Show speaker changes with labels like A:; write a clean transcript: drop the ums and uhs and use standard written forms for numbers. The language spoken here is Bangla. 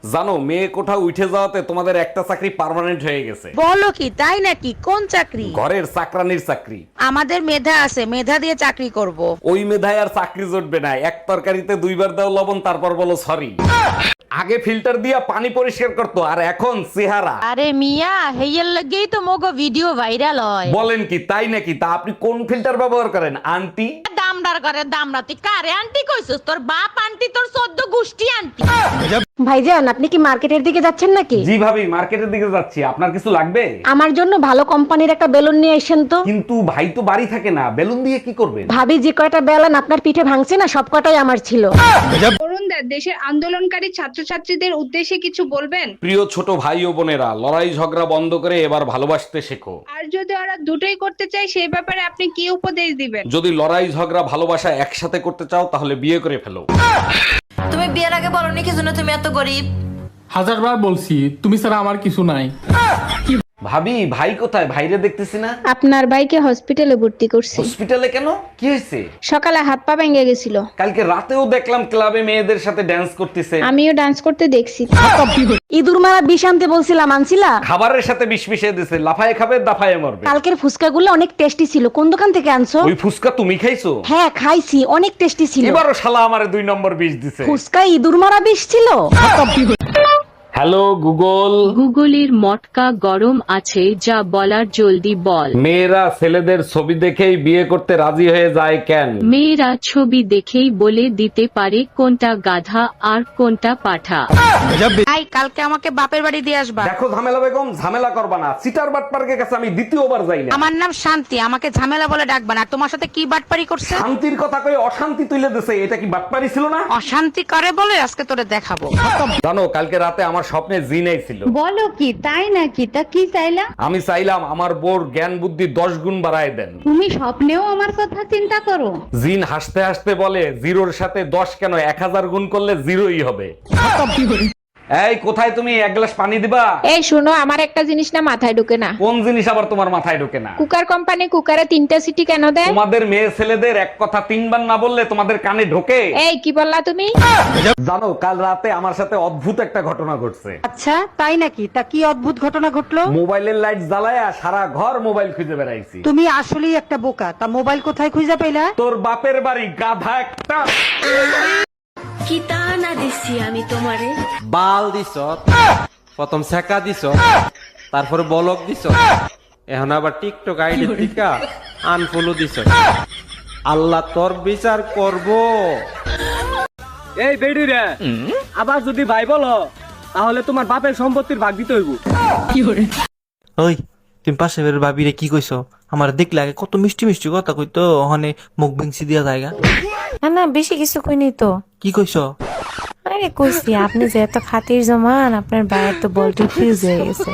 A: জানো, মেয়ে কোথাও উঠে যাওয়াতে তোমাদের একটা চাকরি পার্মানেন্ট হয়ে গেছে।
B: বলো কি, তাই নাকি? কোন চাকরি?
A: ঘরের চাকরানির চাকরি।
B: আমাদের মেধা আছে, মেধা দিয়ে চাকরি করব।
A: ওই মেধায় আর চাকরি জুটবে না। এক তরকারিতে দুইবার দাও লবণ, তারপর বলো সরি। আগে ফিল্টার দিয়া পানি পরিষ্কার করতো, আর এখন চেহারা।
B: আরে মিয়া, হেয়ার লাগেই তো মোগো ভিডিও ভাইরাল হয়।
A: বলেন কি, তাই নাকি? তা আপনি কোন ফিল্টার ব্যবহার করেন আন্টি?
B: দামদার করে দামরা, তুই কারে আন্টি কইছিস? তোর বাপ আন্টি, তোর 14 গোষ্ঠী আন্টি।
C: ভাইজান, আপনি কি মার্কেটের দিকে যাচ্ছেন নাকি?
A: জি ভাবি, মার্কেটের দিকে যাচ্ছি। আপনার কিছু লাগবে?
C: আমার জন্য ভালো কোম্পানির একটা বেলুন নিয়ে এসেন তো।
A: কিন্তু ভাই তো বাড়ি থাকে না, বেলুন দিয়ে কি করবেন?
C: ভাবি যে কয়টা বেলুন আপনার পিঠে ভাঙছে না, সব কটাই আমার ছিল।
D: অরুণদা, দেশের আন্দোলনকারী ছাত্রছাত্রীদের উদ্দেশ্যে কিছু বলবেন?
A: প্রিয় ছোট ভাই ও বোনেরা, লড়াই ঝগড়া বন্ধ করে এবার ভালোবাসতে শেখো।
D: আর যদি ওরা দুটোই করতে চায়, সেই ব্যাপারে আপনি কি উপদেশ দিবেন?
A: যদি লড়াই ঝগড়া ভালোবাসা একসাথে করতে চাও, তাহলে বিয়ে করে ফেলো।
E: তুমি বিয়ের আগে বলনি কি জন্য তুমি এত গরিব?
F: হাজারবার বলছি তুমি ছাড়া আমার কিছু নাই।
A: ভাবি, ভাই কোথায়? ভাইরে দেখতেছি না।
G: আপনার ভাইকে হসপিটালে ভর্তি করছি।
A: হসপিটালে কেন? কি হয়েছে?
G: সকালে হাত পা ভেঙে গেছিল।
A: কালকে রাতেও দেখলাম ক্লাবে মেয়েদের সাথে ড্যান্স করতেছে।
G: আমিও ডান্স করতে দেখছি।
C: ইঁদুর মারা বিষ আনতে বলছিলাম, আনছিলা?
A: খাবারের সাথে বিষ মিশিয়ে দিছে, লাফায়ে খাবে দাফায়ে মরবে।
C: কালকের ফুচকাগুলো অনেক টেস্টি ছিল। কোন দোকান থেকে আনছো?
A: ওই ফুসকা তুমি খাইছো?
C: হ্যাঁ খাইছি, অনেক টেস্টি ছিল।
A: এবারও শালা আমারে 2 নম্বর বিষ দিছে।
C: ফুচকা ইঁদুর মারা বিষ ছিল।
A: Hello Google.
H: গুগলের মটকা গরম আছে, যা বলার জলদি বল।
A: মেয়েরা ছেলেদের ছবি দেখেই বিয়ে করতে রাজি হয়ে যায় কেন?
H: মেয়েরা ছবি দেখেই বলে দিতে পারে কোনটা গাধা আর কোনটা পাঠা।
B: ভাই, কালকে আমাকে বাপের বাড়ি দিয়ে আসবা।
A: দেখো ঝামেলা বেগম, ঝামেলা করবা না। সিটার বাটপার্কের কাছে আমি দ্বিতীয়বার যাই না।
B: আমার নাম শান্তি, আমাকে ঝামেলা বলে ডাকবা না। তোমার সাথে কি বাটপারি করছে?
A: শান্তির কথা কই অশান্তি তুলে দিছে। এটা কি বাটপারি ছিল না?
B: অশান্তি করে বলে আজকে তোরে দেখাবো।
A: জানো, কালকে রাতে আমার স্বপ্নে জিন আইছিল।
G: বলো কি, তাই নাকি? তা কি চাইলা?
A: আমি চাইলাম আমার বোর জ্ঞান বুদ্ধি 10 গুণ বাড়ায় দেন।
G: তুমি স্বপ্নেও আমার কথা চিন্তা করো?
A: জিন হাসতে হাসতে বলে, 0-র সাথে 10 কেন, 1000 গুণ করলে 0ই হবে। এই কোথায় তুমি? এক গ্লাস পানি দিবা?
G: এই শোনো, আমার একটা জিনিস না মাথায় ঢুকে না।
A: কোন জিনিস আবার তোমার মাথায় ঢোকে না?
G: কুকার কোম্পানি কুকারে 3টা সিটি কেন দেয়?
A: তোমাদের মেয়ে ছেলেদের এক কথা 3 বার না বললে তোমাদের কানে ঢোকে?
G: এই কি বললা তুমি?
A: জানো, কাল রাতে আমার সাথে অদ্ভুত একটা ঘটনা ঘটছে।
C: আচ্ছা তাই নাকি? তা কি অদ্ভুত ঘটনা ঘটলো?
A: মোবাইলের লাইট জ্বালায়া সারা ঘর মোবাইল খুঁজে বেড়াইছি।
C: তুমি আসলেই একটা বোকা। তা মোবাইল কোথায় খুঁজে পেলা?
A: তোর বাপের বাড়ি, গাধা একটা।
E: কি তা না দিছি আমি তোমারে?
I: বাল দিছ, প্রথম ছেকা দিছ, তারপরে বলক দিছ, এখন আবার টিকটক আইডি টিকা আনফলো দিছ। আল্লাহ তোর বিচার করব।
J: এই বেডি রে, আবার যদি ভাই বলো তাহলে তোমার বাপের সম্পত্তির ভাগ দিতে হইব।
K: ওই তুমি পাশে বের ভাবিরে কি কইছো? আমার দেখলে আগে কত মিষ্টি মিষ্টি কথা কইতো, ওখানে মুখ ভেঙছি দিয়া জায়গা।
G: না না, বেশি কিছু কইনি তো।
K: কি কইছো?
G: আরে কইছি, আপনি যে এত খাতির জমান, আপনার বাইরে তো বলটি ফিউজ হয়ে গেছে।